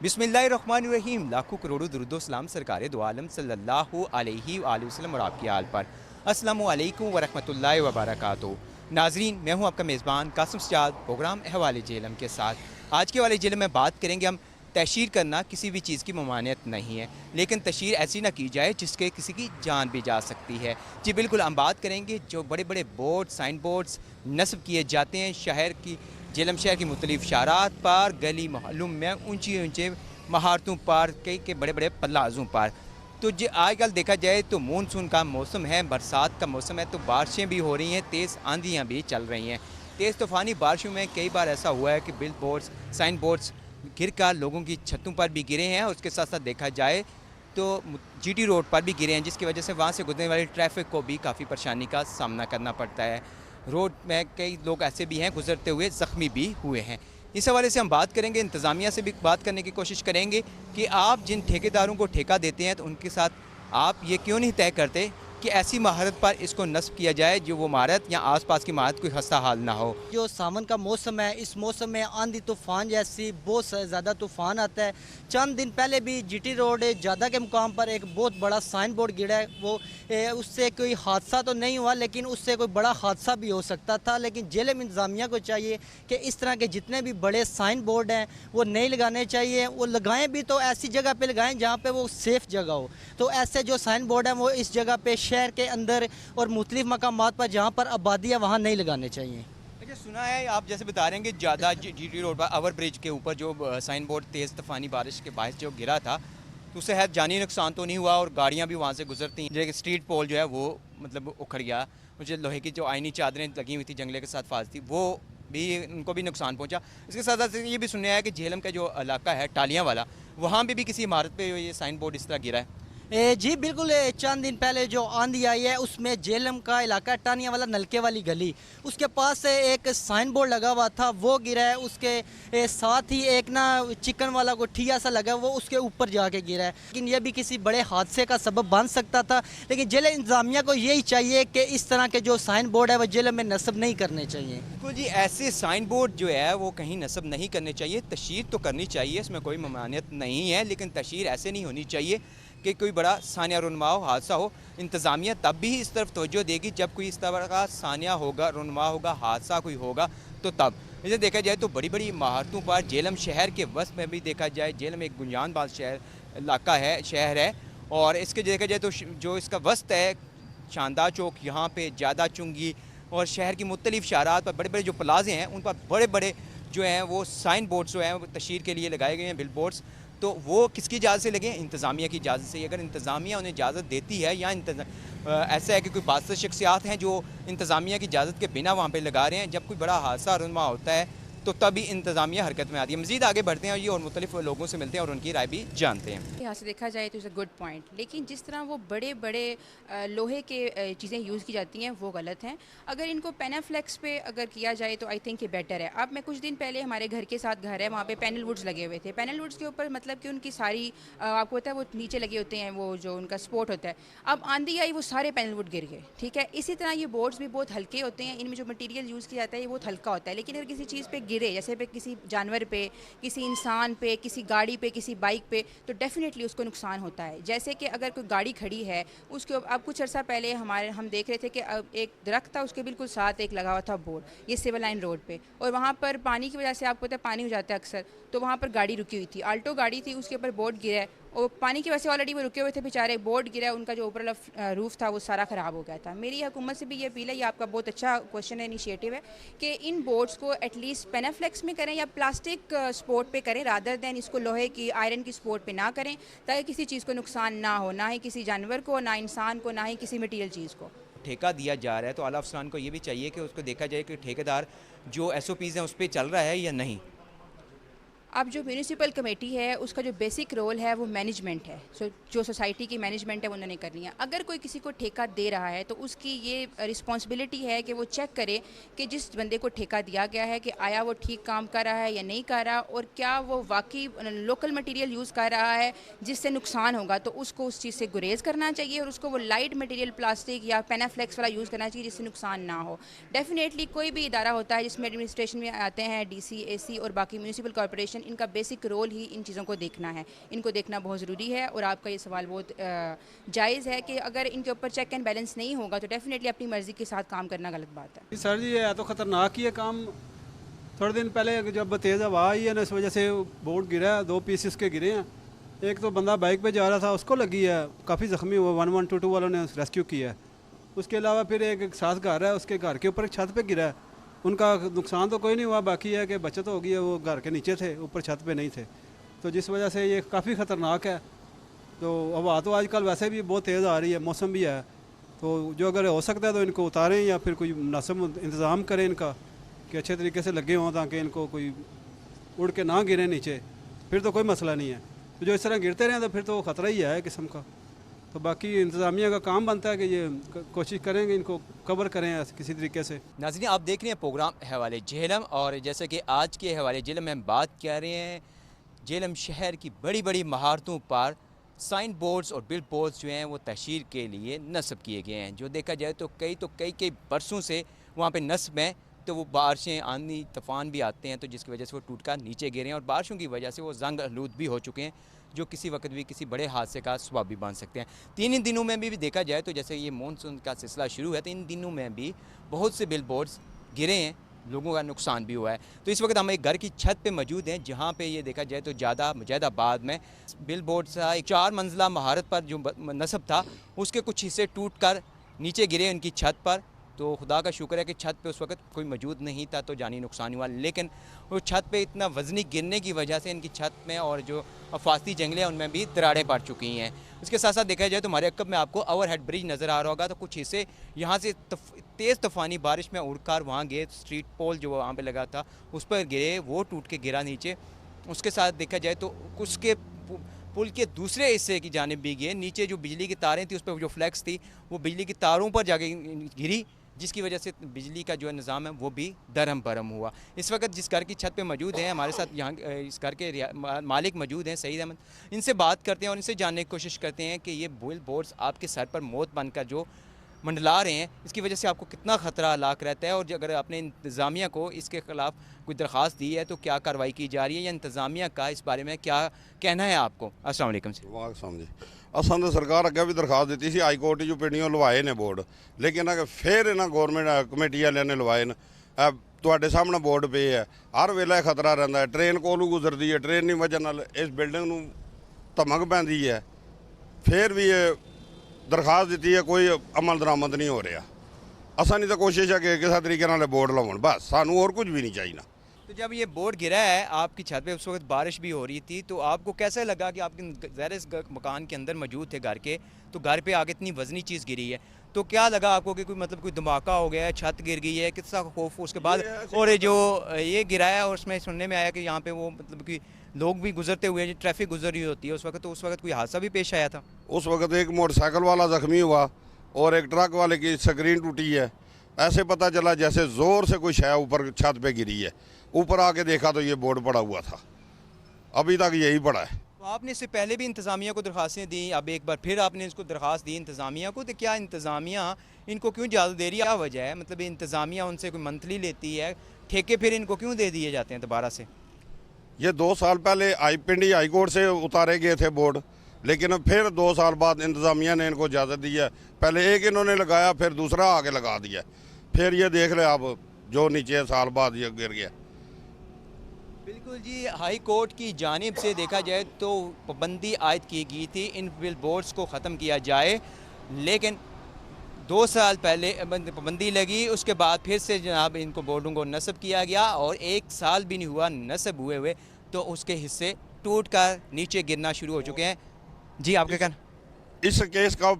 बिस्मिल्लाहिर्रहमानिर्रहीम। लाखों करोड़ों दुरूद सलाम सरकार दो आलम सल्लल्लाहु अलैहि वसल्लम और आपकी आल पर। अस्सलामु अलैकुम वरहमतुल्लाहि वबरकातुहू। नाजरीन, मैं हूं आपका मेज़बान कासिम सजाद, प्रोग्राम हवाले जेलम के साथ। आज के हवाले जेलम में बात करेंगे हम तशहीर करना किसी भी चीज़ की ममानियत नहीं है, लेकिन तशहीर ऐसी ना की जाए जिसके किसी की जान भी जा सकती है। जी बिल्कुल, हम बात करेंगे जो बड़े बड़े बोर्ड साइन बोर्ड्स नस्ब किए जाते हैं शहर की जेलम शहर की मुख्तलिफ शारात पर, गली मोहल्लों में, ऊंची ऊंचे महारतों पर, कई के बड़े बड़े प्लाजों पर। तो जो आजकल देखा जाए तो मानसून का मौसम है, बरसात का मौसम है, तो बारिशें भी हो रही हैं, तेज़ आंधियाँ भी चल रही हैं। तेज़ तूफ़ानी बारिशों में कई बार ऐसा हुआ है कि बिल बोर्ड्स साइन बोर्ड्स गिर कर लोगों की छतों पर भी गिरे हैं, और उसके साथ साथ देखा जाए तो जीटी रोड पर भी गिरे हैं, जिसकी वजह से वहाँ से गुजरने वाले ट्रैफिक को भी काफ़ी परेशानी का सामना करना पड़ता है। रोड में कई लोग ऐसे भी हैं गुजरते हुए ज़ख्मी भी हुए हैं। इस हवाले से हम बात करेंगे, इंतज़ामिया से भी बात करने की कोशिश करेंगे कि आप जिन ठेकेदारों को ठेका देते हैं तो उनके साथ आप ये क्यों नहीं तय करते कि ऐसी महारत पर इसको नस्ब किया जाए जो वो महारत या आसपास की महारत कोई खस्ता हाल ना हो। जो सावन का मौसम है, इस मौसम में आंधी तूफान जैसी बहुत ज़्यादा तूफान आता है। चंद दिन पहले भी जीटी रोड ज़्यादा के मुकाम पर एक बहुत बड़ा साइन बोर्ड गिरा है। वो उससे कोई हादसा तो नहीं हुआ, लेकिन उससे कोई बड़ा हादसा भी हो सकता था। लेकिन जेल में इंतज़ामिया को चाहिए कि इस तरह के जितने भी बड़े साइन बोर्ड हैं वो नहीं लगाने चाहिए। वो लगाएं भी तो ऐसी जगह पर लगाएं जहाँ पर वो सेफ़ जगह हो। तो ऐसे जो साइन बोर्ड हैं वो इस जगह पर शहर के अंदर और मुख्तलिफ मकामात पर जहाँ पर आबादी है वहाँ नहीं लगाने चाहिए। अच्छा, सुना है आप जैसे बता रहे हैं कि ज़्यादा जीटी रोड पर ओवर ब्रिज के ऊपर जो साइन बोर्ड तेज़ तूफ़ानी बारिश के बायस जो गिरा था, तो उससे है जानी नुकसान तो नहीं हुआ, और गाड़ियाँ भी वहाँ से गुजरती हैं। जैसे स्ट्रीट पोल जो है वो मतलब उखड़ गया, मुझे लोहे की जो आइनी चादरें लगी हुई थी जंगले के साथ फाज थी, वो भी उनको भी नुकसान पहुँचा। इसके साथ साथ ये भी सुनने आया कि झेलम का जो इलाका है टालियाँ वाला, वहाँ भी किसी इमारत पर ये साइन बोर्ड इस तरह गिरा है। जी बिल्कुल, चंद दिन पहले जो आंधी आई है उसमें जेलम का इलाका टानिया वाला नलके वाली गली, उसके पास से एक साइन बोर्ड लगा हुआ था वो गिरा है। उसके साथ ही एक ना चिकन वाला गोठिया सा लगा वो उसके ऊपर जाके गिरा है। लेकिन यह भी किसी बड़े हादसे का सबब बन सकता था। लेकिन जेल इंतज़ामिया को यही चाहिए कि इस तरह के जो साइन बोर्ड है वह जेल में नस्ब नहीं करने चाहिए। बिल्कुल जी, ऐसे साइन बोर्ड जो है वो कहीं नस्ब नहीं करने चाहिए। तशहीर तो करनी चाहिए, इसमें कोई ममानियत नहीं है, लेकिन तशहीर ऐसे नहीं होनी चाहिए कि कोई बड़ा सानिया रुनमा हो, हादसा हो। इंतज़ामिया तब भी इस तरफ तवज्जो देगी जब कोई इस तरह का सानिया होगा, रुनमा होगा, हादसा कोई होगा तो तब। इसे देखा जाए तो बड़ी बड़ी इमारतों पर जेलम शहर के वस्त में भी देखा जाए, जेलम एक गुंजानबाज शहर इलाका है, शहर है, और इसके देखा जाए तो जो इसका वस्त है शानदार चौक, यहाँ पे ज़्यादा चुंगी और शहर की मुख्तलिफ शारात पर बड़े बड़े जो प्लाजे हैं उन पर बड़े बड़े जो हैं वो साइन बोर्ड्स जो हैं वो तशहीर के लिए लगाए गए हैं, बिल बोर्ड्स। तो वो किसकी इजाज़त से लगे? इंतज़ामिया की इजाज़त से। अगर इंतज़ामिया उन्हें इजाज़त देती है, या ऐसा है कि कोई बादशाह शख्सियात हैं जो इंतज़ामिया की इजाज़त के बिना वहाँ पे लगा रहे हैं, जब कोई बड़ा हादसा रुनमा होता है तो तभी इंतज़ामिया हरकत में आती है। मज़ीद आगे बढ़ते हैं और मुख्तलिफ लोगों से मिलते हैं और उनकी राय भी जानते हैं। यहाँ से देखा जाए तो इज़ अ गुड पॉइंट, लेकिन जिस तरह वो बड़े बड़े लोहे के चीज़ें यूज़ की जाती हैं वो गलत हैं। अगर इनको पेनाफ्लेक्स पे अगर किया जाए तो आई थिंक ये बेटर है। अब मैं कुछ दिन पहले हमारे घर के साथ घर है, वहाँ पे पैनल वुड्स लगे हुए थे। पैनल वुड्स के ऊपर मतलब कि उनकी सारी आपको पता है वो नीचे लगे होते हैं, वो जो उनका सपोर्ट होता है। अब आंधी आई, वो सारे पैनल वुड गिर गए, ठीक है। इसी तरह ये बोर्ड्स भी बहुत हल्के होते हैं, इनमें जो मटीरियल यूज़ किया जाता है ये बहुत हल्का होता है। लेकिन अगर किसी चीज़ पर गिरे, जैसे पे किसी जानवर पे, किसी इंसान पे, किसी गाड़ी पे, किसी बाइक पे, तो डेफिनेटली उसको नुकसान होता है। जैसे कि अगर कोई गाड़ी खड़ी है उसके अब कुछ अर्सा पहले हम देख रहे थे कि अब एक दरख्त था, उसके बिल्कुल साथ एक लगा हुआ था बोर्ड, ये सिविल लाइन रोड पे, और वहाँ पर पानी की वजह से आपको पता है पानी हो जाता है अक्सर, तो वहाँ पर गाड़ी रुकी हुई थी, आल्टो गाड़ी थी, उसके ऊपर बोर्ड गिरा है और पानी की वजह से ऑलरेडी वो रुके हुए थे बेचारे, बोर्ड गिरा, उनका जो ऊपर वाला रूफ था वो सारा ख़राब हो गया था। मेरी हुकूमत से भी ये अपील है, ये आपका बहुत अच्छा क्वेश्चन है, इनिशिएटिव है, कि इन बोर्ड्स को एटलीस्ट पेनाफ्लेक्स में करें या प्लास्टिक सपोर्ट पे करें, रादर दैन इसको लोहे की आयरन की सपोर्ट पे ना करें, ताकि किसी चीज़ को नुकसान ना हो, ना ही किसी जानवर को, ना इंसान को, ना ही किसी मटीरियल चीज़ को। ठेका दिया जा रहा है तो आला अफसरान को ये भी चाहिए कि उसको देखा जाए कि ठेकेदार जो SOPs हैं उस पर चल रहा है या नहीं। अब जो म्यूनिसिपल कमेटी है उसका जो बेसिक रोल है वो मैनेजमेंट है। जो सोसाइटी की मैनेजमेंट है वो उन्होंने करनी है। अगर कोई किसी को ठेका दे रहा है तो उसकी ये रिस्पॉन्सिबिलिटी है कि वो चेक करे कि जिस बंदे को ठेका दिया गया है कि आया वो ठीक काम कर रहा है या नहीं कर रहा, और क्या वो वाकई लोकल मटेरियल यूज़ कर रहा है जिससे नुकसान होगा, तो उसको उस चीज़ से गुरेज करना चाहिए और उसको वो लाइट मटेरियल प्लास्टिक या पेनाफ्लेक्स वाला यूज़ करना चाहिए जिससे नुकसान ना हो। डेफिनेटली कोई भी इदारा होता है जिसमें एडमिनिस्ट्रेशन में आते हैं DC AC और बाकी म्यूनिसिपल कॉरपोरेशन, इनका बेसिक रोल ही इन चीज़ों को देखना है, इनको देखना बहुत ज़रूरी है। और आपका ये सवाल बहुत जायज़ है कि अगर इनके ऊपर चेक एंड बैलेंस नहीं होगा तो डेफिनेटली अपनी मर्ज़ी के साथ काम करना गलत बात है। सर जी ये तो ख़तरनाक ही है काम। थोड़े दिन पहले जब तेज़ हवा आई है ना, इस वजह से बोर्ड गिरा है, 2 पीसेस के गिरे हैं। एक तो बंदा बाइक पे जा रहा था, उसको लगी है, काफ़ी ज़ख्मी हुआ, 1122 वालों ने रेस्क्यू किया है। उसके अलावा फिर एक साथ घर है, उसके घर के ऊपर एक छत पे गिरा है। उनका नुकसान तो कोई नहीं हुआ, बाकी है कि बचत हो गई है, वो घर के नीचे थे, ऊपर छत पे नहीं थे, तो जिस वजह से ये काफ़ी ख़तरनाक है। तो हवा तो आजकल वैसे भी बहुत तेज़ आ रही है, मौसम भी है, तो जो अगर हो सकता है तो इनको उतारें या फिर कोई मुनासिब इंतज़ाम करें इनका कि अच्छे तरीके से लगे हों ताकि इनको कोई उड़ के ना गिरें नीचे, फिर तो कोई मसला नहीं है। तो जो इस तरह गिरते रहें तो फिर तो ख़तरा ही है किस्म का। तो बाकी इंतज़ामिया का काम बनता है कि ये कोशिश करेंगे इनको कवर करें किसी तरीके से। नाज़रीन, आप देख रहे हैं प्रोग्राम हवाले झेलम, और जैसे कि आज के हवाले झेलम में हम बात कर रहे हैं झेलम शहर की बड़ी बड़ी महारतों पर साइन बोर्ड्स और बिल बोर्ड्स जो हैं वो तशहीर के लिए नस्ब किए गए हैं। जो देखा जाए तो कई बरसों से वहाँ पे नस्ब हैं, तो वो बारिशें, आंधी तूफ़ान भी आते हैं, तो जिसकी वजह से वो टूट कर नीचे गिरे हैं, और बारिशों की वजह से वो जंग आलूद भी हो चुके हैं, जो किसी वक्त भी किसी बड़े हादसे का सबब भी बन सकते हैं। 3 दिनों में भी देखा जाए तो जैसे ये मानसून का सिलसिला शुरू है, तो इन दिनों में भी बहुत से बिल बोर्ड्स गिरे हैं, लोगों का नुकसान भी हुआ है। तो इस वक्त हम एक घर की छत पे मौजूद हैं, जहाँ पे ये देखा जाए तो ज़्यादा मुजैदाबाद में बिल बोर्ड सा एक 4 मंजिला महारत पर जो नस्ब था, उसके कुछ हिस्से टूट कर नीचे गिरे उनकी छत पर। तो खुदा का शुक्र है कि छत पे उस वक्त कोई मौजूद नहीं था, तो जानी नुकसान हुआ, लेकिन वो छत पे इतना वज़नी गिरने की वजह से इनकी छत में और जो अफाती जंगलें हैं उनमें भी दरारें पड़ चुकी हैं। उसके साथ साथ देखा जाए तो हमारे अक्ब में आपको ओवरहेड ब्रिज नज़र आ रहा होगा, तो कुछ हिस्से यहाँ से तेज़ तूफ़ानी बारिश में उड़कर वहाँ गए, स्ट्रीट पोल जो वहाँ पे लगा था उस पर गिरे, वो टूट के गिरा नीचे। उसके साथ देखा जाए तो उसके पुल के दूसरे हिस्से की जानिब भी गए, नीचे जो बिजली की तारें थी उस पर जो फ्लैक्स थी वो बिजली की तारों पर जाके गिरी, जिसकी वजह से बिजली का जो निज़ाम है वो भी दरम बरम हुआ। इस वक्त जिस घर की छत पे मौजूद हैं हमारे साथ यहाँ इस घर के मालिक मौजूद हैं, सईद अहमद, इनसे बात करते हैं और इनसे जानने की कोशिश करते हैं कि ये बिल बोर्ड्स आपके सर पर मौत बनकर जो मंडला रहे हैं, इसकी वजह से आपको कितना ख़तरा लाक रहता है, और अगर आपने इंतज़ामिया को इसके ख़िलाफ़ कोई दरख्वास्त दी है तो क्या कार्रवाई की जा रही है, या इंतज़ामिया का इस बारे में क्या कहना है आपको? अस्सलाम वालेकुम जी। वालेकुम जी। असां तो सरकार अगे भी दरखास्त दी सी, हाई कोर्ट जो पिंडियों लवाए ने बोर्ड, लेकिन अगर फिर इन्होंने गौरमेंट कमेटी वाले ने लवाए न। ਤੁਹਾਡੇ ਸਾਹਮਣੇ ਬੋਰਡ ਪਏ ਹੈ, ਹਰ ਵੇਲੇ ਖਤਰਾ ਰਹਿੰਦਾ ਹੈ, ਟ੍ਰੇਨ ਕੋਲੋਂ ਗੁਜ਼ਰਦੀ ਹੈ, ਟ੍ਰੇਨ ਦੀ ਵਜ੍ਹਾ ਨਾਲ ਇਸ ਬਿਲਡਿੰਗ ਨੂੰ ਧਮਕ ਪੈਂਦੀ ਹੈ। ਫਿਰ ਵੀ ਇਹ ਦਰਖਾਸਤ ਦਿੱਤੀ ਹੈ, ਕੋਈ ਅਮਲ ਦਰਾਮਦ ਨਹੀਂ ਹੋ ਰਿਹਾ। ਅਸਾਂ ਦੀ ਤਾਂ ਕੋਸ਼ਿਸ਼ ਹੈ ਕਿ ਕਿਸੇ ਤਰੀਕੇ ਨਾਲ ਬੋਰਡ ਲਾਉਣ, ਬਸ ਸਾਨੂੰ ਹੋਰ ਕੁਝ ਵੀ नहीं चाहिए। तो जब ये बोर्ड गिरा है आपकी छत पे, उस वक्त बारिश भी हो रही थी, तो आपको कैसा लगा कि आपके ज़ाहिर इस मकान के अंदर मौजूद थे घर के, तो घर पे आगे इतनी वज़नी चीज़ गिरी है, तो क्या लगा आपको कि कोई मतलब कोई धमाका हो गया है, छत गिर गई है, कितना खौफ उसके बाद? और ये जो ये गिराया, और उसमें सुनने में आया कि यहाँ पे वो मतलब कि लोग भी गुजरते हुए, ट्रैफिक गुजर रही होती है उस वक्त, तो उस वक्त कोई हादसा भी पेश आया था? उस वक्त एक मोटरसाइकिल वाला ज़ख्मी हुआ और एक ट्रक वाले की स्क्रीन टूटी है। ऐसे पता चला जैसे ज़ोर से कोई शय ऊपर छत पे गिरी है। ऊपर आके देखा तो ये बोर्ड पड़ा हुआ था, अभी तक यही पड़ा है। तो आपने इससे पहले भी इंतज़ामिया को दरख्वास्तें दी, अब एक बार फिर आपने इसको दरख्वास्त दी इंतज़ामिया को, तो क्या इंतज़ामिया इनको क्यों इजाज़त दे रही है? क्या वजह है? मतलब इंतज़ामिया उनसे कोई मंथली लेती है ठेके, फिर इनको क्यों दे दिए जाते हैं दोबारा से? ये 2 साल पहले पिंडी हाई कोर्ट से उतारे गए थे बोर्ड, लेकिन फिर 2 साल बाद इंतज़ामिया ने इनको इजाज़त दी है। पहले एक इन्होंने लगाया, फिर दूसरा आगे लगा दिया, फिर ये देख ले आप जो नीचे साल बाद ये गिर गया। बिल्कुल जी, हाई कोर्ट की जानिब से देखा जाए तो पाबंदी आयद की गई थी इन बिल बोर्ड्स को ख़त्म किया जाए, लेकिन 2 साल पहले पाबंदी लगी, उसके बाद फिर से जनाब इनको बोर्डों को नस्ब किया गया, और 1 साल भी नहीं हुआ नस्ब हुए तो उसके हिस्से टूट कर नीचे गिरना शुरू हो चुके हैं। जी, आपके कहना? इस केस का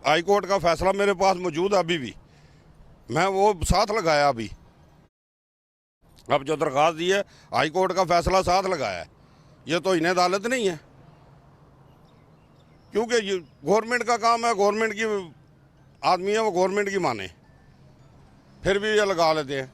हाई कोर्ट का फैसला मेरे पास मौजूद है, अभी भी मैं वो साथ लगाया। अभी अब जो दरख्वास्त दी है हाई कोर्ट का फैसला साथ लगाया है, ये तो इन्हें अदालत नहीं है, क्योंकि ये गवर्नमेंट का काम है, गवर्नमेंट की आदमी है, वो गवर्नमेंट की माने, फिर भी ये लगा लेते हैं।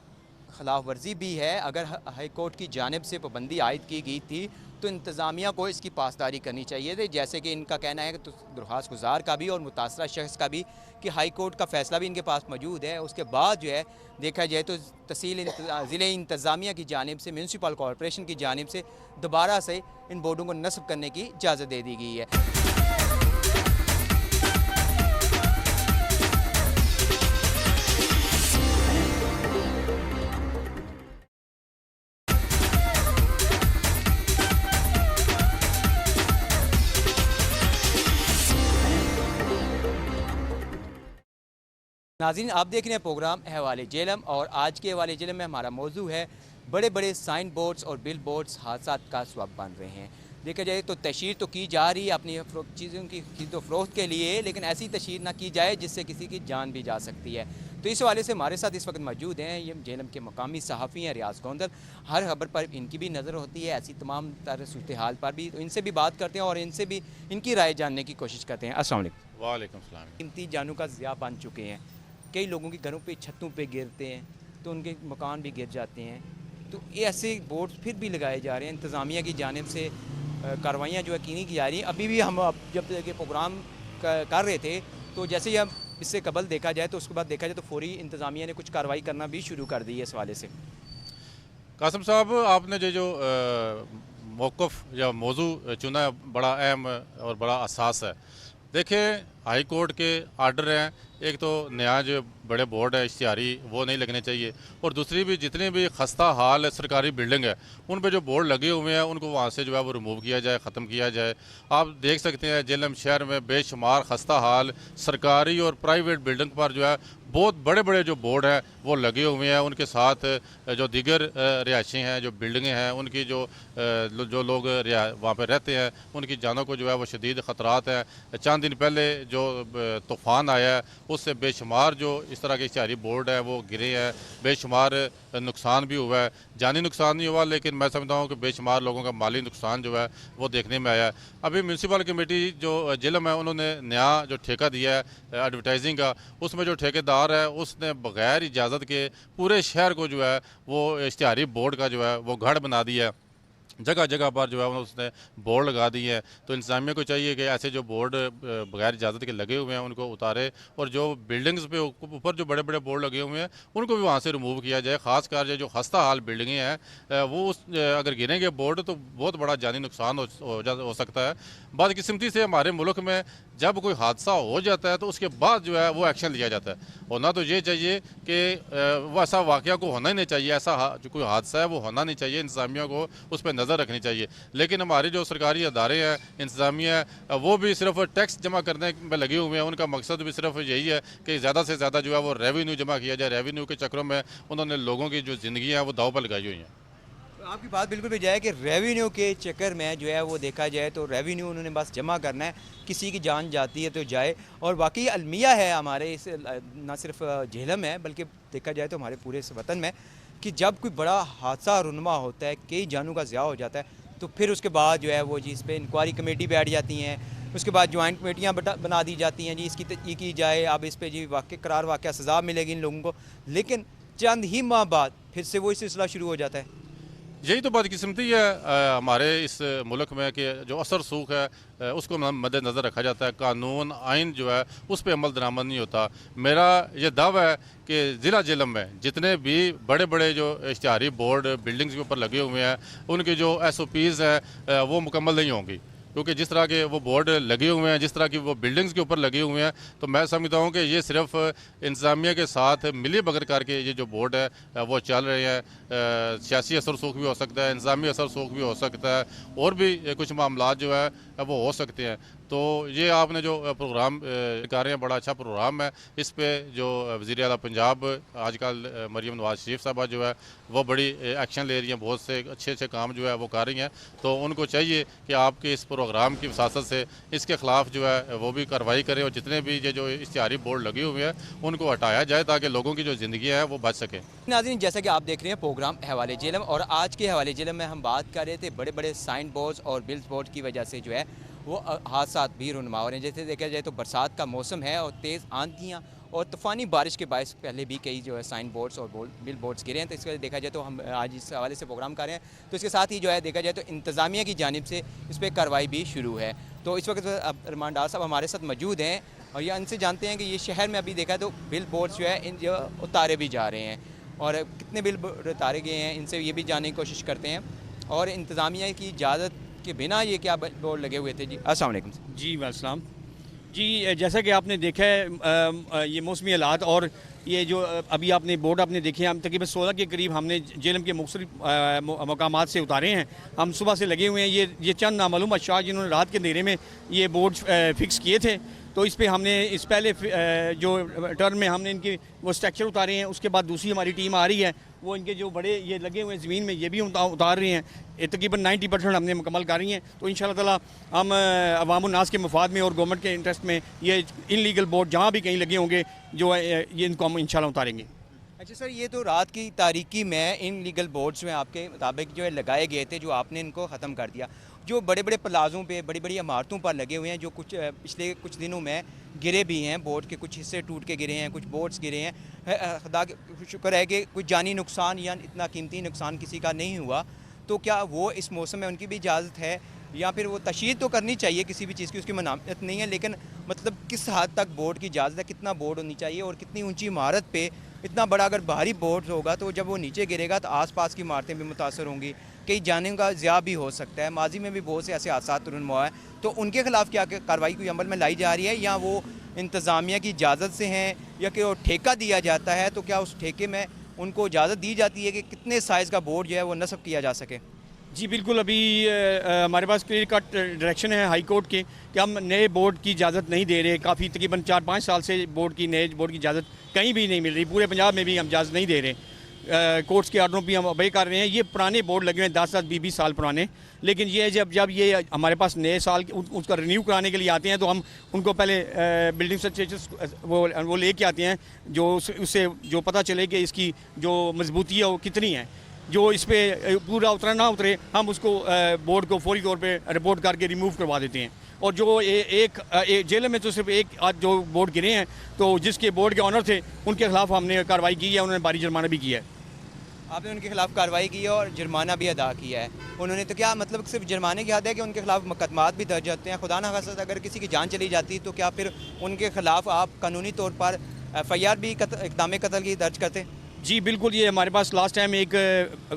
खिलाफ वर्जी भी है। अगर हाई कोर्ट की जानिब से पाबंदी आयद की गई थी तो इंतज़ामिया को इसकी पासदारी करनी चाहिए थी, जैसे कि इनका कहना है कि तो दरख्वास्त गुजार का भी और मुतासरा शख्स का भी कि हाई कोर्ट का फ़ैसला भी इनके पास मौजूद है। उसके बाद जो है देखा जाए तो तहसील ज़िले इंतज़ामिया की जानिब से म्यूनसिपल कॉरपोरेशन की जानिब से दोबारा से इन बोर्डों को नस्ब करने की इजाज़त दे दी गई है। नाज़रीन, आप देख रहे हैं प्रोग्राम हवाले जेलम और आज के हवाले जेलम में हमारा मौजू है बड़े बड़े साइन बोर्ड्स और बिल बोर्ड्स हादसात का सबब बन रहे हैं। देखा जाए तो तशहीर तो की जा रही है अपनी चीज़ों की खरीद व फरोख्त के लिए, लेकिन ऐसी तशहीर ना की जाए जिससे किसी की जान भी जा सकती है। तो इस हवाले से हमारे साथ इस वक्त मौजूद हैं ये जेलम के मकामी सहाफ़ी हैं रियाज गोंदल। हर खबर पर इनकी भी नज़र होती है, ऐसी तमाम तरह सूरत हाल पर भी। तो इनसे भी बात करते हैं और इनसे भी इनकी राय जानने की कोशिश करते हैं। अस्सलाम वालेकुम। वालेकुम सलाम। कीमती जानों का ज़िया बन चुके हैं, कई लोगों के घरों पे छतों पे गिरते हैं तो उनके मकान भी गिर जाते हैं। तो ये ऐसे बोर्ड फिर भी लगाए जा रहे हैं, इंतज़ामिया की जानिब से कार्रवाइयाँ जो है की जा रही हैं। अभी भी हम जब ये प्रोग्राम कर रहे थे तो जैसे ही हम इससे कबल देखा जाए तो उसके बाद देखा जाए तो फौरी इंतज़ामिया ने कुछ कार्रवाई करना भी शुरू कर दी है इस हवाले से। कासिम साहब, आपने जो मौक़िफ़ या मौजू चुना है बड़ा अहम और बड़ा असास है। देखें, हाई कोर्ट के आर्डर हैं, एक तो नया जो बड़े बोर्ड है इश्तिहारी वो नहीं लगने चाहिए, और दूसरी भी जितनी भी खस्ता हाल सरकारी बिल्डिंग है उन पे जो बोर्ड लगे हुए हैं उनको वहाँ से जो है वो रिमूव किया जाए, ख़त्म किया जाए। आप देख सकते हैं जेलम शहर में बेशुमार खस्ता हाल सरकारी और प्राइवेट बिल्डिंग पर जो है बहुत बड़े बड़े जो बोर्ड हैं वो लगे हुए हैं। उनके साथ जो दीगर रिहायशी हैं, जो बिल्डिंगें हैं, उनकी जो लोग वहाँ पर रहते हैं उनकी जानों को जो है वो शदीद ख़तरात हैं। चंद दिन पहले जो तूफ़ान आया है उससे बेशुमार जो इस तरह के इश्तिहारी बोर्ड है वो गिरे हैं, बेशुमार नुकसान भी हुआ है। जानी नुकसान नहीं हुआ, लेकिन मैं समझता हूँ कि बेशुमार लोगों का माली नुकसान जो है वो देखने में आया है। अभी म्यूनसिपल कमेटी जो जेलम है उन्होंने नया जो ठेका दिया है एडवर्टाइजिंग का, उसमें जो ठेकेदार है उसने बग़ैर इजाज़त के पूरे शहर को जो है वो इश्तिहारी बोर्ड का जो है वो गढ़ बना दिया है। जगह जगह पर जो है उसने बोर्ड लगा दिए हैं। तो इंतज़ामिया को चाहिए कि ऐसे जो बोर्ड बगैर इजाज़त के लगे हुए हैं उनको उतारे, और जो बिल्डिंग्स पे ऊपर जो बड़े बड़े बोर्ड लगे हुए हैं उनको भी वहाँ से रिमूव किया जाए। ख़ासकर जो खस्ता हाल बिल्डिंगें हैं वो अगर गिरेंगे बोर्ड तो बहुत बड़ा जानी नुकसान हो सकता है। बदकिस्मती से हमारे मुल्क में जब कोई हादसा हो जाता है तो उसके बाद जो है वो एक्शन लिया जाता है। होना तो ये चाहिए कि वो ऐसा वाक़या को होना ही नहीं चाहिए, ऐसा जो कोई हादसा है वो होना नहीं चाहिए, इंतज़ामिया को उस पर नज़र रखनी चाहिए। लेकिन हमारे जो सरकारी अदारे हैं, इंतज़ामिया है, वो भी सिर्फ टैक्स जमा करने में लगे हुए हैं। उनका मकसद भी सिर्फ यही है कि ज़्यादा से ज़्यादा जो है वो रेवेन्यू जमा किया जाए। रेवेन्यू के चक्रों में उन्होंने लोगों की जो ज़िंदगी है वो दाव पर लगाई हुई हैं। आपकी बात बिल्कुल भी जाए कि रेवेन्यू के चक्कर में जो है वो देखा जाए तो रेवेन्यू उन्होंने बस जमा करना है, किसी की जान जाती है तो जाए। और वाकई अलमिया है हमारे इस ना सिर्फ झेलम है बल्कि देखा जाए तो हमारे पूरे इस वतन में कि जब कोई बड़ा हादसा रुनमा होता है, कई जानों का ज़िया हो जाता है, तो फिर उसके बाद जो है वो जी इस पर इंक्वायरी कमेटी बैठ जाती हैं। उसके बाद ज्वाइंट कमेटियाँ बना दी जाती हैं जी इसकी की जाए, अब इस पर जी करार वाक़या सज़ा मिलेगी इन लोगों को। लेकिन चंद ही माह बाद फिर से वही सिलसिला शुरू हो जाता है। यही तो बदकिस्मती है हमारे इस मुल्क में कि जो असर सूख है उसको मद्देनज़र रखा जाता है, कानून आइन जो है उस पर अमल दरामद नहीं होता। मेरा ये दावा है कि ज़िला जेलम में जितने भी बड़े बड़े जो इश्तिहारी बोर्ड बिल्डिंग्स के ऊपर लगे हुए हैं उनकी जो SOPs हैं वो मुकम्मल नहीं होंगी, क्योंकि जिस तरह के वो बोर्ड लगे हुए हैं, जिस तरह की वो बिल्डिंग्स के ऊपर लगे हुए हैं, तो मैं समझता हूँ कि ये सिर्फ इंतज़ामिया के साथ मिली भगत करके ये जो बोर्ड है वो चल रहे हैं। सियासी असर सूख भी हो सकता है, इंतज़ामी असर सूख भी हो सकता है, और भी कुछ मामला जो है वो हो सकते हैं। तो ये आपने जो प्रोग्राम कर रहे हैं बड़ा अच्छा प्रोग्राम है। इस पे जो वज़ीर आला पंजाब आजकल मरीम नवाज़ शरीफ साहबा जो है वो बड़ी एक्शन ले रही हैं, बहुत से अच्छे अच्छे काम जो है वो कर रही हैं। तो उनको चाहिए कि आपके इस प्रोग्राम की वसासत से इसके ख़िलाफ़ जो है वो भी कार्रवाई करें, और जितने भी ये जो इश्तिहारी बोर्ड लगे हुए हैं उनको हटाया जाए ताकि लोगों की जो ज़िंदगी है वो बच सके। नाज़रीन, जैसा कि आप देख रहे हैं प्रोग्राम हवाले जेलम, और आज के हवाले जेलम में हम बात कर रहे थे बड़े बड़े साइन बोर्ड्स और बिल्स बोर्ड की वजह से जो है वो हादसा भी रुनमा हो रहे हैं। जैसे देखा जाए तो बरसात का मौसम है और तेज़ आंधियाँ और तूफ़ानी बारिश के बायस पहले भी कई जो है साइन बोर्ड्स और बिल बोर्ड्स गिरे हैं। तो इसका देखा जाए तो हम आज इस हवाले से प्रोग्राम कर रहे हैं। तो इसके साथ ही जो है देखा जाए तो इंतज़ामिया की जानिब से इस पर कार्रवाई भी शुरू है। तो इस वक्त अब रमान डार साहब हमारे साथ मौजूद हैं और ये इनसे जानते हैं कि ये शहर में अभी देखा तो बिल बोर्ड्स जो है इन जो उतारे भी जा रहे हैं और कितने बिल उतारे गए हैं, इनसे ये भी जानने की कोशिश करते हैं। और इंतज़ामिया की इजाज़त के बिना ये क्या बोर्ड लगे हुए थे? जी अस्सलाम वालेकुम। जी वालेकुम जी, जैसा कि आपने देखा है ये मौसमी हालात और ये जो अभी आपने बोर्ड आपने देखे हैं, हम तकरीबन 16 के करीब हमने जेलम के मुख्तलिफ मकामात से उतारे हैं। हम सुबह से लगे हुए हैं। ये चंद नामालूम अशार जिन्होंने रात के अंधेरे में ये बोर्ड फिक्स किए थे, तो इस पे हमने इस पहले जो टर्म में हमने इनके वो स्ट्रक्चर उतारे हैं। उसके बाद दूसरी हमारी टीम आ रही है, वो इनके जो बड़े ये लगे हुए हैं ज़मीन में ये भी उतार रहे हैं। तकरीबन 90% हमने मुकम्मल कर रही हैं। तो इंशाल्लाह ताला हम अवामुन्नास के मफाद में और गवर्नमेंट के इंटरेस्ट में ये इनलीगल बोर्ड जहाँ भी कहीं लगे होंगे जो है ये इनको हम इंशाल्लाह उतारेंगे। अच्छा सर, ये तो रात की तारीकी में इन लीगल बोर्ड्स में आपके मुताबिक जो है लगाए गए थे, जो आपने इनको ख़त्म कर दिया। जो बड़े बड़े प्लाज़ों पे बड़ी बड़ी इमारतों पर लगे हुए हैं, जो कुछ पिछले कुछ दिनों में गिरे भी हैं, बोर्ड के कुछ हिस्से टूट के गिरे हैं, कुछ बोर्ड्स गिरे हैं। खुदा का शुक्र है कि कुछ जानी नुकसान या इतना कीमती नुकसान किसी का नहीं हुआ। तो क्या वो इस मौसम में उनकी भी इजाज़त है या फिर वो तशहीद तो करनी चाहिए किसी भी चीज़ की, उसकी मनामियत नहीं है, लेकिन मतलब किस हद तक बोर्ड की इजाज़त है, कितना बोर्ड होनी चाहिए और कितनी ऊंची इमारत पे इतना बड़ा अगर भारी बोर्ड होगा तो जब वो नीचे गिरेगा तो आसपास की इमारतें भी मुतासर होंगी, कई जाने का ज़िया भी हो सकता है। माजी में भी बहुत से ऐसे हादसा रुनमा है, तो उनके खिलाफ क्या कार्रवाई कोई अमल में लाई जा रही है या वो इंतज़ामिया की इजाज़त से हैं या कि वो ठेका दिया जाता है? तो क्या उस ठेके में उनको इजाज़त दी जाती है कि कितने साइज़ का बोर्ड जो है वो नस्ब किया जा सके? जी बिल्कुल, अभी हमारे पास क्लियर कट डायरेक्शन है हाई कोर्ट के कि हम नए बोर्ड की इजाज़त नहीं दे रहे। काफ़ी तकरीबन 4-5 साल से नए बोर्ड की इजाज़त कहीं भी नहीं मिल रही, पूरे पंजाब में भी हम इजाज़त नहीं दे रहे। कोर्ट्स के आर्डरों पर हम अबे कर रहे हैं। ये पुराने बोर्ड लगे हुए हैं 10-20 साल पुराने, लेकिन ये जब ये हमारे पास नए साल उसका रिन्यू कराने के लिए आते हैं तो हम उनको पहले बिल्डिंग सर्टिफिकेट्स वो लेके आते हैं, जो उससे जो पता चले कि इसकी जो मजबूती है वो कितनी है। जो इस पर पूरा उतरा ना उतरे हम उसको बोर्ड को फौरी तौर पे रिपोर्ट करके रिमूव करवा देते हैं। और जो एक जेल में तो सिर्फ एक आज जो बोर्ड गिरे हैं, तो जिसके बोर्ड के ऑनर थे उनके खिलाफ हमने कार्रवाई की है, उन्होंने भारी जुर्माना भी किया है। आपने उनके खिलाफ कार्रवाई की है और जुर्माना भी अदा किया है उन्होंने, तो क्या मतलब सिर्फ जुर्माने की हद है कि उनके खिलाफ मुकदमात भी दर्ज होते हैं? खुदा न खास्ता अगर किसी की जान चली जाती तो क्या फिर उनके खिलाफ आप कानूनी तौर पर FIR भी इक़दाम कत्ल की दर्ज करते? जी बिल्कुल, ये हमारे पास लास्ट टाइम एक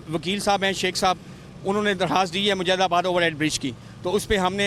वकील साहब हैं शेख साहब, उन्होंने दरख्वास्त दी है मुजाहिदाबाद ओवर हेड ब्रिज की। तो उस पर हमने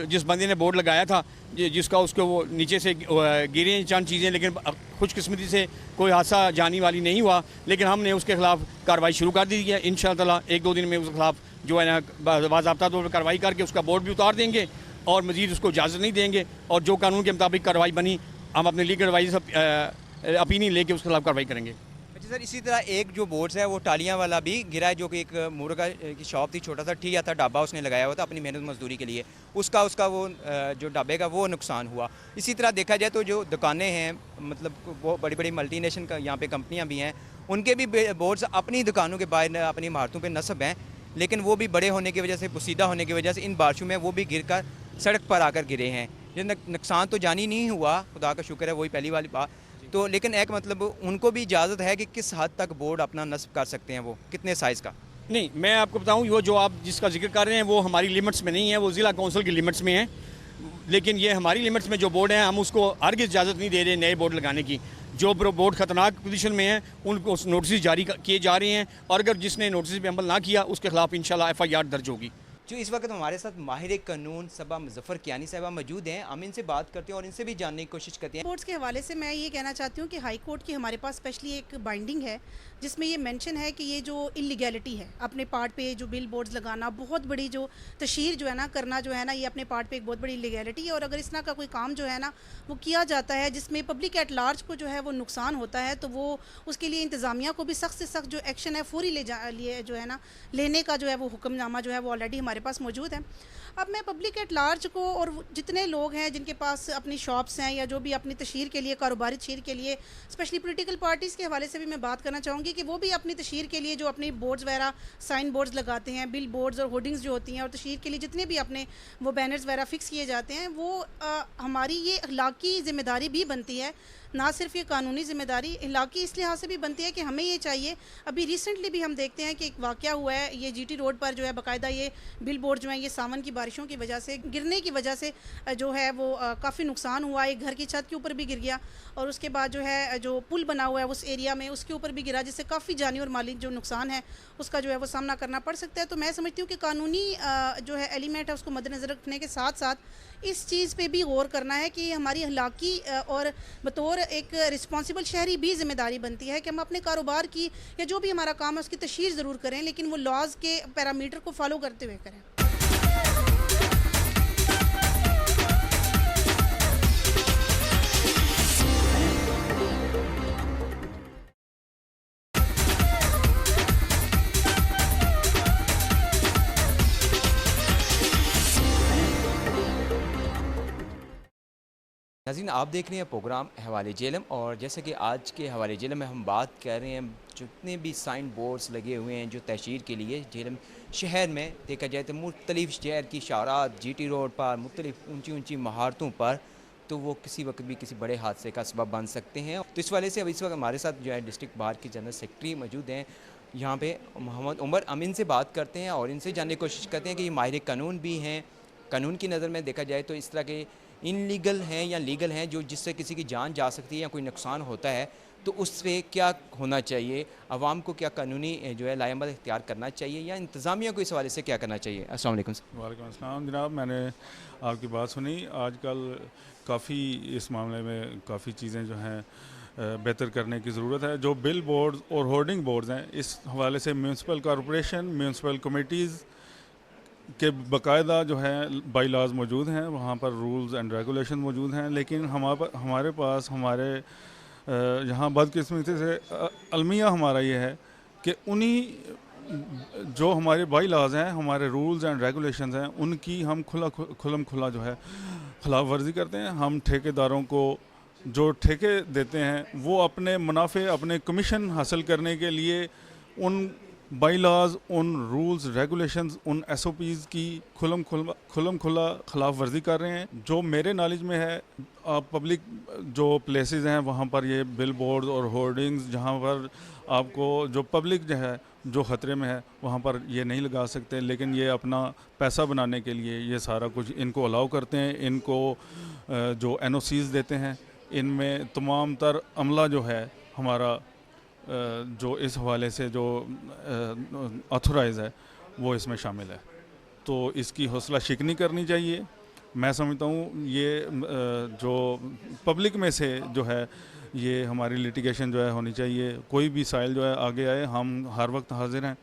जिस बंदे ने बोर्ड लगाया था जिसका उसको वो नीचे से गिरे चंद चीज़ें, लेकिन खुशकिस्मती से कोई हादसा जानी वाली नहीं हुआ, लेकिन हमने उसके खिलाफ कार्रवाई शुरू कर दी है। इंशाअल्लाह ताला 1-2 दिन में उसके खिलाफ जो है ना बाज़ाब्ता तौर पर कार्रवाई करके उसका बोर्ड भी उतार देंगे और मज़ीद उसको इजाज़त नहीं देंगे। और जो कानून के मुताबिक कार्रवाई बनी हम अपने लीगल एडवाइस ओपिनियन लेके उसके खिलाफ कार्रवाई करेंगे। अच्छा सर, इसी तरह एक जो बोर्ड्स है वो टालियाँ वाला भी गिरा है, जो कि एक मुर्गा की शॉप थी, छोटा सा ठिया था, ढाबा उसने लगाया हुआ था अपनी मेहनत मजदूरी के लिए, उसका वो जो ढाबे का वो नुकसान हुआ। इसी तरह देखा जाए तो जो दुकानें हैं, मतलब वो बड़ी बड़ी मल्टीनेशनल का यहाँ पे कंपनियाँ भी हैं, उनके भी बोर्ड्स अपनी दुकानों के बाहर अपनी इमारतों पर नस्ब हैं, लेकिन वो भी बड़े होने की वजह से, पोसीदा होने की वजह से इन बारिशों में वो भी गिर कर सड़क पर आकर गिरे हैं। ये नुकसान तो जानी नहीं हुआ, खुदा का शुक्र है, वही पहली वाली बात। तो लेकिन एक मतलब उनको भी इजाज़त है कि किस हद तक बोर्ड अपना नस्ब कर सकते हैं, वो कितने साइज़ का? नहीं, मैं आपको बताऊं, वो जो आप जिसका जिक्र कर रहे हैं वो हमारी लिमिट्स में नहीं है, वो ज़िला कौंसिल की लिमिट्स में है। लेकिन ये हमारी लिमिट्स में जो बोर्ड हैं हम उसको हरगिज़ इजाज़त नहीं दे रहे नए बोर्ड लगाने की। जो बोर्ड ख़तरनाक पोजीशन में है उनको नोटिस जारी किए जा रहे हैं, और अगर जिसने नोटिस पर अमल ना किया उसके खिलाफ इंशाल्लाह FIR दर्ज होगी। जो इस वक्त हमारे साथ माहिर कानून सबा मुज़फ़्फ़र कियानी साहबा मौजूद हैं, हम इनसे बात करते हैं और इनसे भी जानने की कोशिश करते हैं। कोर्ट्स के हवाले से मैं ये कहना चाहती हूँ कि हाई कोर्ट की हमारे पास स्पेशली एक बाइंडिंग है जिसमें ये मेंशन है कि ये जो इलीगैलिटी है अपने पार्ट पे जो बिल बोर्ड्स लगाना, बहुत बड़ी जो तशहीर जो है ना करना जो है ना, ये अपने पार्ट पे एक बहुत बड़ी इलीगैलिटी है। और अगर इस तरह का कोई काम जो है ना वो किया जाता है जिसमें पब्लिक एट लार्ज को जो है वो नुकसान होता है, तो वो उसके लिए इंतज़ामिया को भी सख्त से सख्त जो एक्शन है फौरी लिए जो है ना लेने का जो है वो हुक्मनामा जो है वो ऑलरेडी हमारे हमारे पास मौजूद हैं। अब मैं पब्लिक एट लार्ज को और जितने लोग हैं जिनके पास अपनी शॉप्स हैं या जो भी अपनी तशहीर के लिए, कारोबारी तशहीर के लिए, स्पेशली पॉलिटिकल पार्टीज़ के हवाले से भी मैं बात करना चाहूँगी कि वो भी अपनी तशहीर के लिए जो अपनी बोर्ड्स वगैरह, साइन बोर्ड्स लगाते हैं, बिल बोर्ड्स और होर्डिंग्स जो होती हैं, और तशहीर के लिए जितने भी अपने वो बैनर्स वगैरह फिक्स किए जाते हैं, वो हमारी ये अखलाकी ज़िम्मेदारी भी बनती है, ना सिर्फ ये कानूनी ज़िम्मेदारी, इलाकी इस लिहाज से भी बनती है कि हमें ये चाहिए। अभी रिसेंटली भी हम देखते हैं कि एक वाक़या हुआ है, ये जीटी रोड पर जो है बाकायदा ये बिल बोर्ड जो है ये सावन की बारिशों की वजह से गिरने की वजह से जो है वो काफ़ी नुकसान हुआ। एक घर की छत के ऊपर भी गिर गया और उसके बाद जो है जो पुल बना हुआ है उस एरिया में उसके ऊपर भी गिरा, जिससे काफ़ी जानी और माली जो नुकसान है उसका जो है वो सामना करना पड़ सकता है। तो मैं समझती हूँ कि कानूनी जो है एलिमेंट है उसको मद्देनज़र रखने के साथ साथ इस चीज़ पे भी गौर करना है कि हमारी अखलाकी और बतौर एक रिस्पॉन्सिबल शहरी भी ज़िम्मेदारी बनती है कि हम अपने कारोबार की या जो भी हमारा काम है उसकी तशहीर ज़रूर करें, लेकिन वो लॉज के पैरामीटर को फॉलो करते हुए करें। नाज़रीन, आप देख रहे हैं प्रोग्राम हवाले जेलम, और जैसे कि आज के हवाले जेलम में हम बात कर रहे हैं जितने भी साइन बोर्ड्स लगे हुए हैं जो तशहीर के लिए जेलम शहर में देखा जाए तो मुख्तलिफ़ शहर की शारात, जीटी रोड पर मुख्तलिफ़ ऊंची ऊंची महारतों पर, तो वो किसी वक्त भी किसी बड़े हादसे का सबब बन सकते हैं। तो इस वाले से अब इस वक्त हमारे साथ जो है डिस्ट्रिक्ट बार के जनरल सेक्रेटरी मौजूद हैं यहाँ पे, मोहम्मद उमर अमीन से बात करते हैं और इनसे जानने की कोशिश करते हैं कि ये माहिर कानून भी हैं। कानून की नज़र में देखा जाए तो इस तरह के इनलीगल हैं या लीगल हैं जो जिससे किसी की जान जा सकती है या कोई नुकसान होता है, तो उससे क्या होना चाहिए, आवाम को क्या कानूनी जो है लायमल इख्तियार करना चाहिए या इंतज़ामिया को इस हवाले से क्या करना चाहिए। अस्सलाम वालेकुम। वालेकुम अस्सलाम जनाब, मैंने आपकी बात सुनी। आजकल काफ़ी इस मामले में काफ़ी चीज़ें जो हैं बेहतर करने की ज़रूरत है। जो बिल बोर्ड्स और होर्डिंग बोर्ड्स हैं, इस हवाले से म्यूनसिपल कॉरपोरेशन, म्यूनसिपल कमेटीज़ के बाकायदा जो है बाई लॉज मौजूद हैं, वहाँ पर रूल्स एंड रेगुलेशन मौजूद हैं। लेकिन हमारे पास हमारे यहाँ बदकिस्मती से अलमिया हमारा ये है कि उन्हीं जो हमारे बाई लॉज हैं, हमारे रूल्स एंड रेगुलेशंस हैं, उनकी हम खुलम खुला जो है खिलाफ वर्जी करते हैं। हम ठेकेदारों को जो ठेके देते हैं वो अपने मुनाफे, अपने कमीशन हासिल करने के लिए उन बाई लॉज, उन रूल्स रेगुलेशंस, उन SOPs की खुलम खुला खिलाफ वर्जी कर रहे हैं। जो मेरे नॉलेज में है, पब्लिक जो प्लेसेस हैं वहाँ पर ये बिल बोर्ड और होर्डिंग्स, जहाँ पर आपको जो पब्लिक जो है जो ख़तरे में है वहाँ पर ये नहीं लगा सकते, लेकिन ये अपना पैसा बनाने के लिए ये सारा कुछ इनको अलाउ करते हैं। इनको जो NOCs देते हैं, इनमें तमाम तर अमला जो है हमारा जो इस हवाले से जो ऑथोराइज़ है वो इसमें शामिल है। तो इसकी हौसला शिकनी करनी चाहिए। मैं समझता हूँ ये जो पब्लिक में से जो है ये हमारी लिटिगेशन जो है होनी चाहिए। कोई भी साइल जो है आगे आए, हम हर वक्त हाजिर हैं।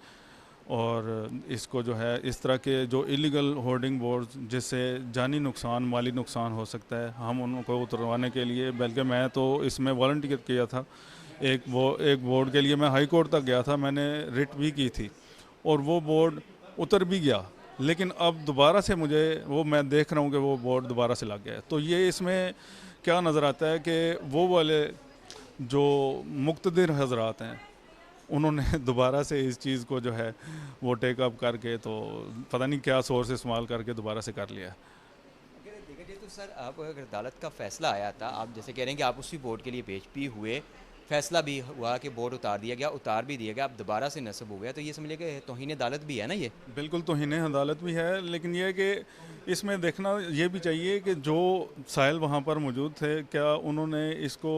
और इसको जो है इस तरह के जो इलीगल होर्डिंग बोर्ड्स जिससे जानी नुकसान, माली नुकसान हो सकता है, हम उनको उतरवाने के लिए, बल्कि मैं तो इसमें वॉलंटियर किया था। एक बोर्ड के लिए मैं हाई कोर्ट तक गया था, मैंने रिट भी की थी और वो बोर्ड उतर भी गया। लेकिन अब दोबारा से मुझे वो, मैं देख रहा हूँ कि वो बोर्ड दोबारा से लग गया है। तो ये इसमें क्या नज़र आता है कि वो वाले जो मुक़्तदिर हजरात हैं उन्होंने दोबारा से इस चीज़ को जो है वो टेक अप करके, तो पता नहीं क्या सोर्स इस्तेमाल करके दोबारा से कर लिया। देखा जाए तो सर, आप अगर अदालत का फ़ैसला आया था, आप जैसे कह रहे हैं कि आप उसी बोर्ड के लिए पेश भी हुए, फ़ैसला भी हुआ कि बोर्ड उतार दिया गया, उतार भी दिया गया, अब दोबारा से नस्ब हो गया, तो ये समझिए कि तौहीन अदालत भी है ना। ये बिल्कुल तौहीन अदालत भी है, लेकिन यह है कि इसमें देखना ये भी चाहिए कि जो साइल वहाँ पर मौजूद थे, क्या उन्होंने इसको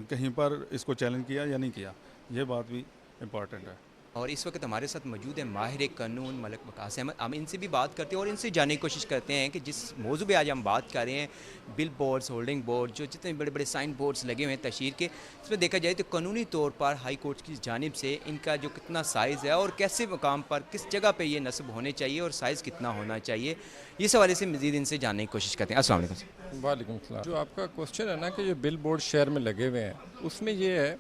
कहीं पर इसको चैलेंज किया या नहीं किया, ये बात भी इम्पॉर्टेंट है। और इस वक्त हमारे साथ मौजूद है माहिर कानून मलिक वकास अहमद। हम इनसे भी बात करते हैं और इनसे जानने की कोशिश करते हैं कि जिस मौजू पे आज हम बात कर रहे हैं, बिल बोर्ड्स, होल्डिंग बोर्ड, जो जितने बड़े बड़े साइन बोर्ड्स लगे हुए हैं तशहीर के, इसमें देखा जाए तो कानूनी तौर पर हाई कोर्ट की जानिब से इनका जो कितना साइज़ है और कैसे मकाम पर किस जगह पर ये नस्ब होने चाहिए और साइज़ कितना होना चाहिए, इस हवाले से मज़ीद इनसे जानने की कोशिश करते हैं। अस्सलाम वालेकुम। वालेकुम सलाम। जो आपका क्वेश्चन है ना कि जो बिल बोर्ड शहर में लगे हुए हैं, उसमें ये है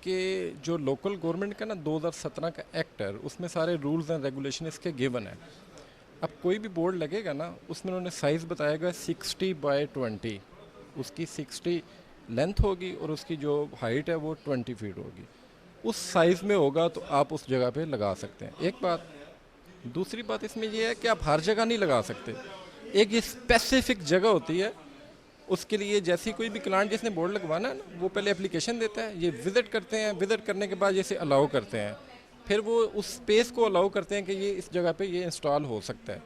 कि जो लोकल गवर्नमेंट का ना 2017 का एक्ट है, उसमें सारे रूल्स एंड रेगुलेशन इसके गिवन है। अब कोई भी बोर्ड लगेगा ना, उसमें उन्होंने साइज़ बताएगा 60x20, उसकी 60 लेंथ होगी और उसकी जो हाइट है वो 20 फीट होगी। उस साइज़ में होगा तो आप उस जगह पे लगा सकते हैं, एक बात। दूसरी बात इसमें ये है कि आप हर जगह नहीं लगा सकते, एक ये स्पेसिफिक जगह होती है। उसके लिए जैसी कोई भी क्लाइंट जिसने बोर्ड लगवाना है ना, वो पहले एप्लीकेशन देता है, ये विज़िट करते हैं, विज़िट करने के बाद जैसे अलाउ करते हैं, फिर वो उस स्पेस को अलाउ करते हैं कि ये इस जगह पे ये इंस्टॉल हो सकता है।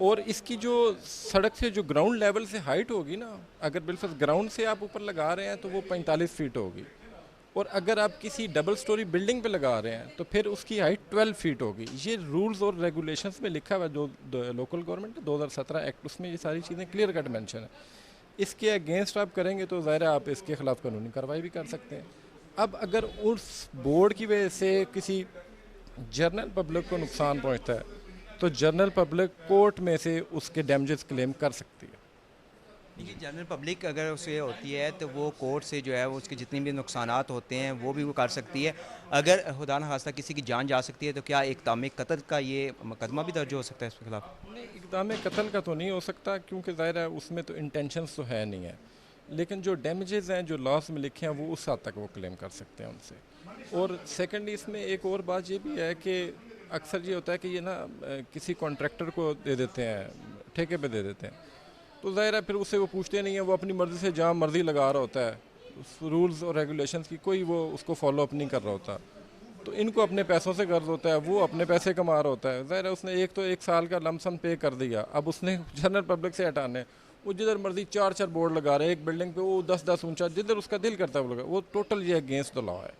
और इसकी जो सड़क से जो ग्राउंड लेवल से हाइट होगी ना, अगर बिल्कुल ग्राउंड से आप ऊपर लगा रहे हैं तो वो 45 फीट होगी, और अगर आप किसी डबल स्टोरी बिल्डिंग पे लगा रहे हैं तो फिर उसकी हाइट 12 फीट होगी। ये रूल्स और रेगुलेशंस में लिखा हुआ है, जो लोकल गवर्नमेंट 2017 एक्ट, उसमें ये सारी चीज़ें क्लियर कट मेंशन है। इसके अगेंस्ट आप करेंगे तो ज़ाहिर है आप इसके ख़िलाफ़ कानूनी कार्रवाई भी कर सकते हैं। अब अगर उस बोर्ड की वजह से किसी जनरल पब्लिक को नुकसान पहुंचता है तो जनरल पब्लिक कोर्ट में से उसके डैमेजेस क्लेम कर सकती है। देखिए, जनरल पब्लिक अगर उसे होती है तो वो कोर्ट से जो है वो उसके जितने भी नुकसानात होते हैं वो भी वो कर सकती है। अगर खुदा न खास्ता किसी की जान जा सकती है तो क्या इक़दाम कत्ल का ये मुकदमा भी दर्ज हो सकता है इसके खिलाफ? नहीं, इक़दाम कत्ल का तो नहीं हो सकता, क्योंकि ज़ाहिर है उसमें तो इंटेंशंस तो है नहीं है, लेकिन जो डैमेजेस हैं जो लॉस में लिखे हैं वो उस हद तक वो क्लेम कर सकते हैं उनसे। और सेकेंडली इसमें एक और बात ये भी है कि अक्सर ये होता है कि ये ना किसी कॉन्ट्रैक्टर को दे देते हैं, ठेके पे दे देते हैं, तो ज़ाहिर है फिर उससे वो पूछते नहीं है, वो अपनी मर्ज़ी से जहाँ मर्ज़ी लगा रहा होता है, उस रूल्स और रेगुलेशंस की कोई वो उसको फॉलो अप नहीं कर रहा होता। तो इनको अपने पैसों से गर्ज होता है, वो अपने पैसे कमा रहा होता है। ज़ाहिर है उसने एक साल का लमसम पे कर दिया, अब उसने जनरल पब्लिक से हटाने, वो जिधर मर्जी 4 बोर्ड लगा रहे हैं एक बिल्डिंग पे, वो 10 ऊंचा, जिधर उसका दिल करता है वो लगा, वो टोटल ये अगेंस्ट द लॉ है।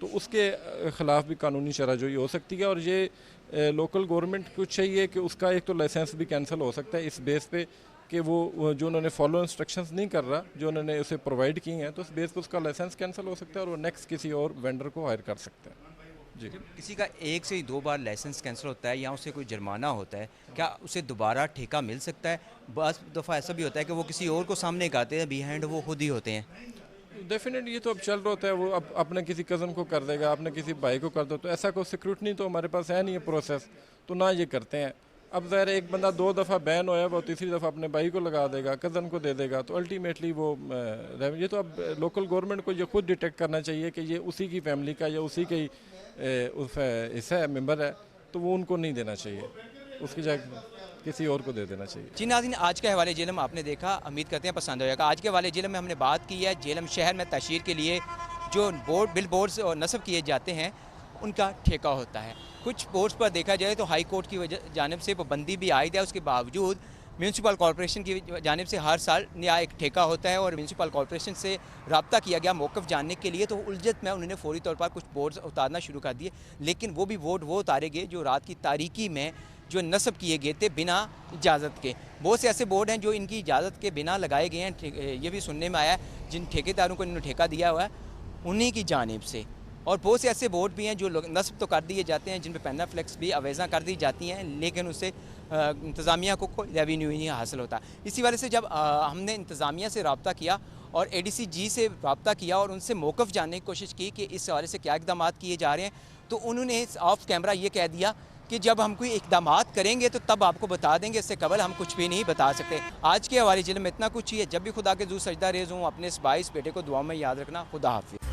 तो उसके ख़िलाफ़ भी कानूनी शरह जो ये हो सकती है। और ये लोकल गवर्नमेंट को चाहिए कि उसका एक तो लाइसेंस भी कैंसिल हो सकता है इस बेस पे कि वो जो उन्होंने फॉलो इंस्ट्रक्शंस नहीं कर रहा, जो उन्होंने उसे प्रोवाइड की हैं, तो उस बेस पे उसका लाइसेंस कैंसिल हो सकता है और वो नेक्स्ट किसी और वेंडर को हायर कर सकते हैं। जी, किसी का 1 से 2 बार लाइसेंस कैंसिल होता है या उसे कोई जुर्माना होता है, क्या उसे दोबारा ठेका मिल सकता है? बस दफ़ा ऐसा भी होता है कि वो किसी और को सामने गाते हैं, बिहाइंड वो खुद ही होते हैं। डेफिनेटली ये तो अब चल रहा होता है, वो अब अपने किसी कज़न को कर देगा, अपने किसी भाई को कर दो, तो ऐसा कोई सिक्योरिटी तो हमारे पास है नहीं है प्रोसेस, तो ना ये करते हैं। अब ज़ाहिर एक बंदा 2 दफ़ा बैन होया, वो तीसरी दफ़ा अपने भाई को लगा देगा, कज़न को दे देगा, तो अल्टीमेटली वो ये तो अब लोकल गवर्नमेंट को ये खुद डिटेक्ट करना चाहिए कि ये उसी की फैमिली का या उसी के हिस्सा है, मेंबर है, तो वो उनको नहीं देना चाहिए, उसकी जगह किसी और को दे देना चाहिए। जी नाज़रीन, आज के हवाले जेलम आपने देखा, उम्मीद करते हैं पसंद होगा। आज के हवाले जेलम में हमने बात की है जेलम शहर में तशहीर के लिए जो बिल बोर्ड्स और नस्ब किए जाते हैं उनका ठेका होता है। कुछ बोर्ड्स पर देखा जाए तो हाई कोर्ट की जानिब से पाबंदी भी आयद है, उसके बावजूद म्यूनसिपल कॉर्पोरेशन की जानिब से हर साल नया एक ठेका होता है और म्यूनसिपल कॉर्पोरेशन से रब्ता किया गया मौक़िफ़ जानने के लिए, तो उलझत में उन्होंने फ़ौरी तौर पर कुछ बोर्ड्स उतारना शुरू कर दिए, लेकिन वो भी बोर्ड वो उतारे गए जो रात की तारीकी में जो नस्ब किए गए थे बिना इजाज़त के। बहुत से ऐसे बोर्ड हैं जो इनकी इजाज़त के बिना लगाए गए हैं, ये भी सुनने में आया है जिन ठेकेदारों को इन्होंने ठेका दिया हुआ है उन्हीं की जानिब से। और बहुत से ऐसे बोर्ड भी हैं जो नस्ब तो कर दिए जाते हैं, जिन पर पैना फ्लैक्स भी अवेज़ा कर दी जाती हैं, लेकिन उससे इंतज़ामिया को कोई रेवेन्यू नहीं हासिल होता। इसी वजह से जब हमने इंतज़ामिया से रब्ता किया और ADCG से रब्ता किया और उनसे मौक़िफ़ जानने की कोशिश की कि इस हवाले से क्या इक़दाम किए जा रहे हैं, तो उन्होंने ऑफ कैमरा ये कह दिया कि जब हम कोई इक़दाम करेंगे तो तब आपको बता देंगे, इससे कबल हम कुछ भी नहीं बता सकते। आज के हवाले जिले में इतना कुछ ही है। जब भी खुदा के ज़ू सजदा रेज़ हूँ, अपने इस 22 बेटे को दुआ में याद रखना। खुदा हाफ़िज़।